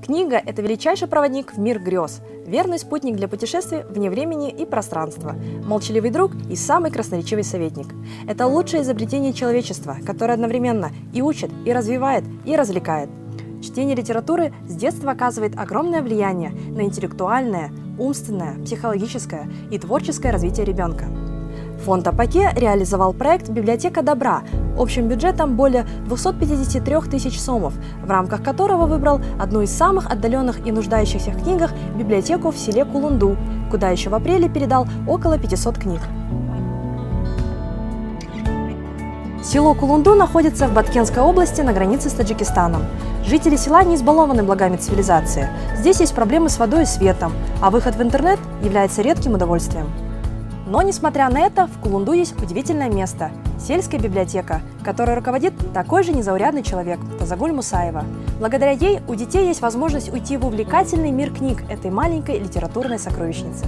Книга – это величайший проводник в мир грез, верный спутник для путешествий вне времени и пространства, молчаливый друг и самый красноречивый советник. Это лучшее изобретение человечества, которое одновременно и учит, и развивает, и развлекает. Чтение литературы с детства оказывает огромное влияние на интеллектуальное, умственное, психологическое и творческое развитие ребенка. Фонд АПК реализовал проект «Библиотека добра» общим бюджетом более 253 тысяч сомов, в рамках которого выбрал одну из самых отдаленных и нуждающихся в книгах библиотеку в селе Кулунду, куда еще в апреле передал около 500 книг. Село Кулунду находится в Баткенской области на границе с Таджикистаном. Жители села не избалованы благами цивилизации. Здесь есть проблемы с водой и светом, а выход в интернет является редким удовольствием. Но, несмотря на это, в Кулунду есть удивительное место – сельская библиотека, которой руководит такой же незаурядный человек – Тазагуль Мусаева. Благодаря ей у детей есть возможность уйти в увлекательный мир книг этой маленькой литературной сокровищницы.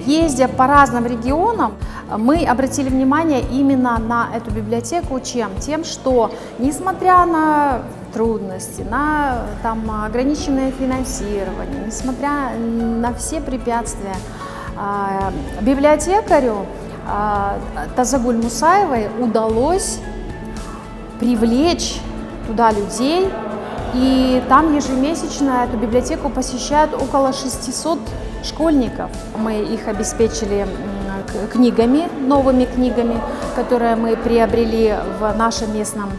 Ездя по разным регионам, мы обратили внимание именно на эту библиотеку. Чем? Тем, что несмотря на трудности, на ограниченное финансирование, несмотря на все препятствия, библиотекарю Тазагуль Мусаевой удалось привлечь туда людей, и там ежемесячно эту библиотеку посещают около 600 школьников. Мы их обеспечили книгами, новыми книгами, которые мы приобрели в нашем местном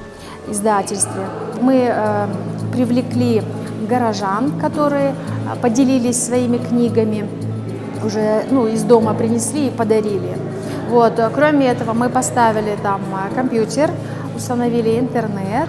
издательстве. Мы привлекли горожан, которые поделились своими книгами, уже из дома принесли и подарили. Кроме этого, мы поставили там компьютер, установили интернет.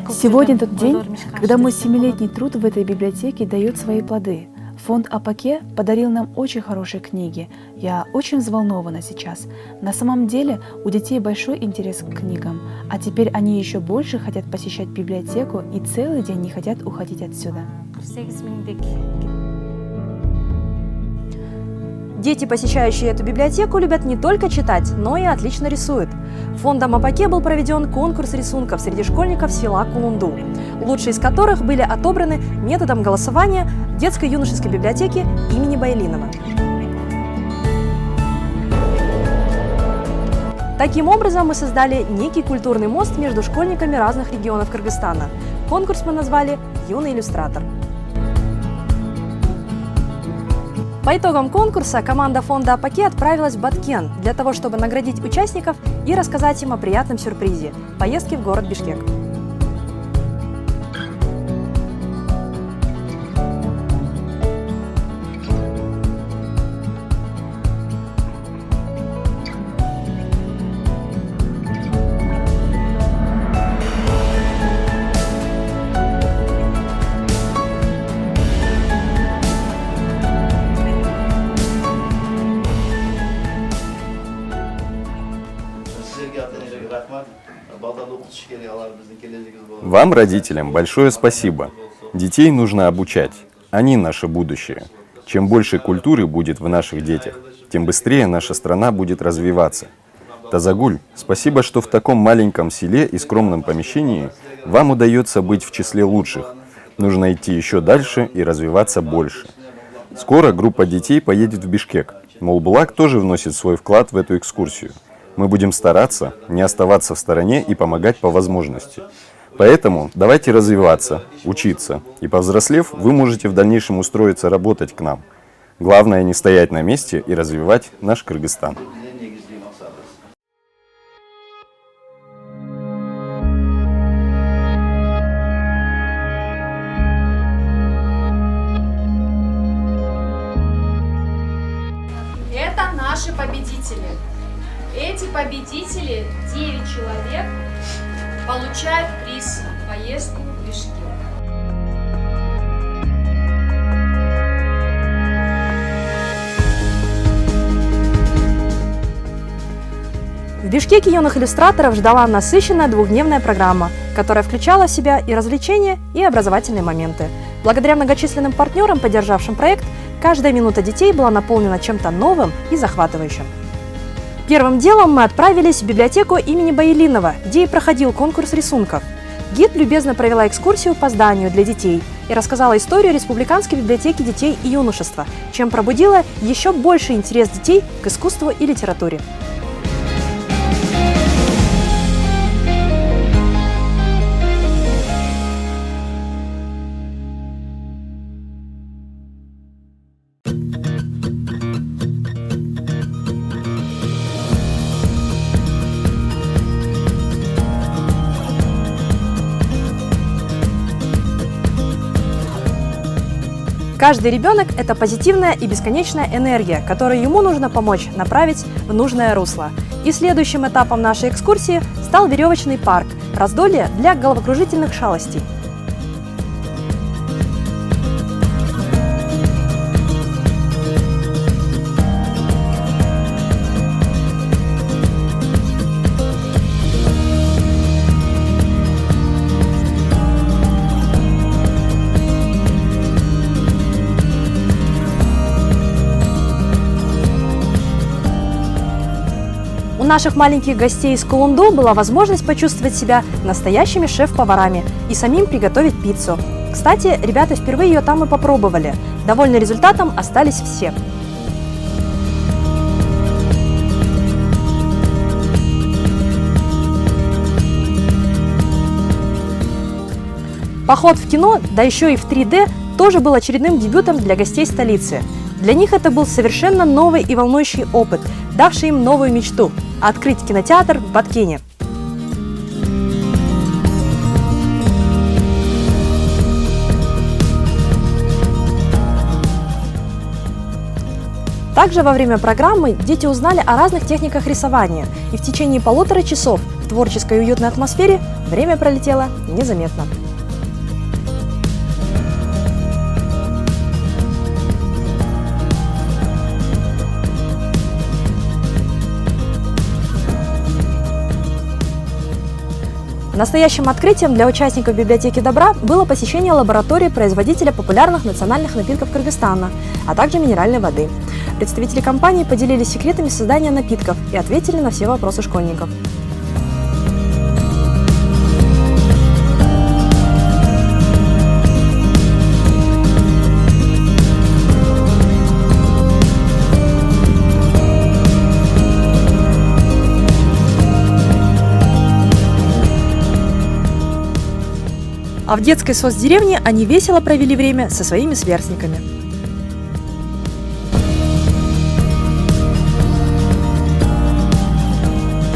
Сегодня тот день, когда мой 7-летний труд в этой библиотеке дает свои плоды. Фонд АПК подарил нам очень хорошие книги. Я очень взволнована сейчас. На самом деле у детей большой интерес к книгам, а теперь они еще больше хотят посещать библиотеку и целый день не хотят уходить отсюда. Дети, посещающие эту библиотеку, любят не только читать, но и отлично рисуют. Фондом АПК был проведен конкурс рисунков среди школьников села Кулунду, лучшие из которых были отобраны методом голосования в детско-юношеской библиотеке имени Байлинова. Таким образом, мы создали некий культурный мост между школьниками разных регионов Кыргызстана. Конкурс мы назвали «Юный иллюстратор». По итогам конкурса команда фонда АПК отправилась в Баткен для того, чтобы наградить участников и рассказать им о приятном сюрпризе – поездке в город Бишкек. Вам, родителям, большое спасибо. Детей нужно обучать. Они наше будущее. Чем больше культуры будет в наших детях, тем быстрее наша страна будет развиваться. Тазагуль, спасибо, что в таком маленьком селе и скромном помещении вам удается быть в числе лучших. Нужно идти еще дальше и развиваться больше. Скоро группа детей поедет в Бишкек. Молбулак тоже вносит свой вклад в эту экскурсию. Мы будем стараться не оставаться в стороне и помогать по возможности. Поэтому давайте развиваться, учиться. И повзрослев, вы можете в дальнейшем устроиться работать к нам. Главное не стоять на месте и развивать наш Кыргызстан. Это наши победители. Эти победители, 9 человек, получают приз «Поездку в Бишкек». В Бишкеке юных иллюстраторов ждала насыщенная двухдневная программа, которая включала в себя и развлечения, и образовательные моменты. Благодаря многочисленным партнерам, поддержавшим проект, каждая минута детей была наполнена чем-то новым и захватывающим. Первым делом мы отправились в библиотеку имени Баилинова, где и проходил конкурс рисунков. Гид любезно провела экскурсию по зданию для детей и рассказала историю Республиканской библиотеки детей и юношества, чем пробудила еще больше интерес детей к искусству и литературе. Каждый ребенок – это позитивная и бесконечная энергия, которую ему нужно помочь направить в нужное русло. И следующим этапом нашей экскурсии стал веревочный парк – раздолье для головокружительных шалостей. У наших маленьких гостей из Кулунду была возможность почувствовать себя настоящими шеф-поварами и самим приготовить пиццу. Кстати, ребята впервые ее там и попробовали. Довольны результатом остались все. Поход в кино, да еще и в 3D, тоже был очередным дебютом для гостей столицы. Для них это был совершенно новый и волнующий опыт, давший им новую мечту – открыть кинотеатр в Баткене. Также во время программы дети узнали о разных техниках рисования, и в течение 1,5 часов в творческой и уютной атмосфере время пролетело незаметно. Настоящим открытием для участников библиотеки добра было посещение лаборатории производителя популярных национальных напитков Кыргызстана, а также минеральной воды. Представители компании поделились секретами создания напитков и ответили на все вопросы школьников. А в детской соцдеревне они весело провели время со своими сверстниками.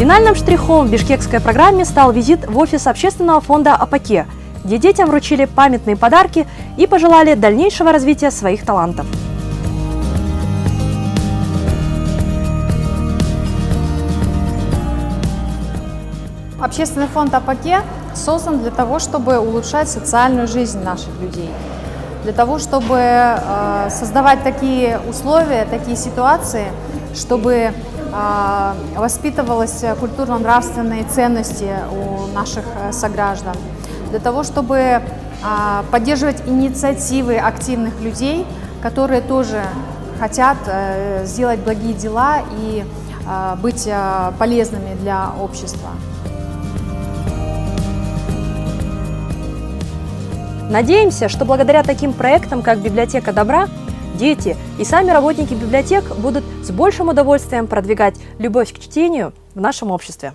Финальным штрихом в бишкекской программе стал визит в офис общественного фонда «Апаке», где детям вручили памятные подарки и пожелали дальнейшего развития своих талантов. Общественный фонд «Апаке» создан для того, чтобы улучшать социальную жизнь наших людей, для того, чтобы создавать такие условия, такие ситуации, чтобы воспитывалась культурно-нравственные ценности у наших сограждан, для того, чтобы поддерживать инициативы активных людей, которые тоже хотят сделать благие дела и быть полезными для общества. Надеемся, что благодаря таким проектам, как «Библиотека добра», дети и сами работники библиотек будут с большим удовольствием продвигать любовь к чтению в нашем обществе.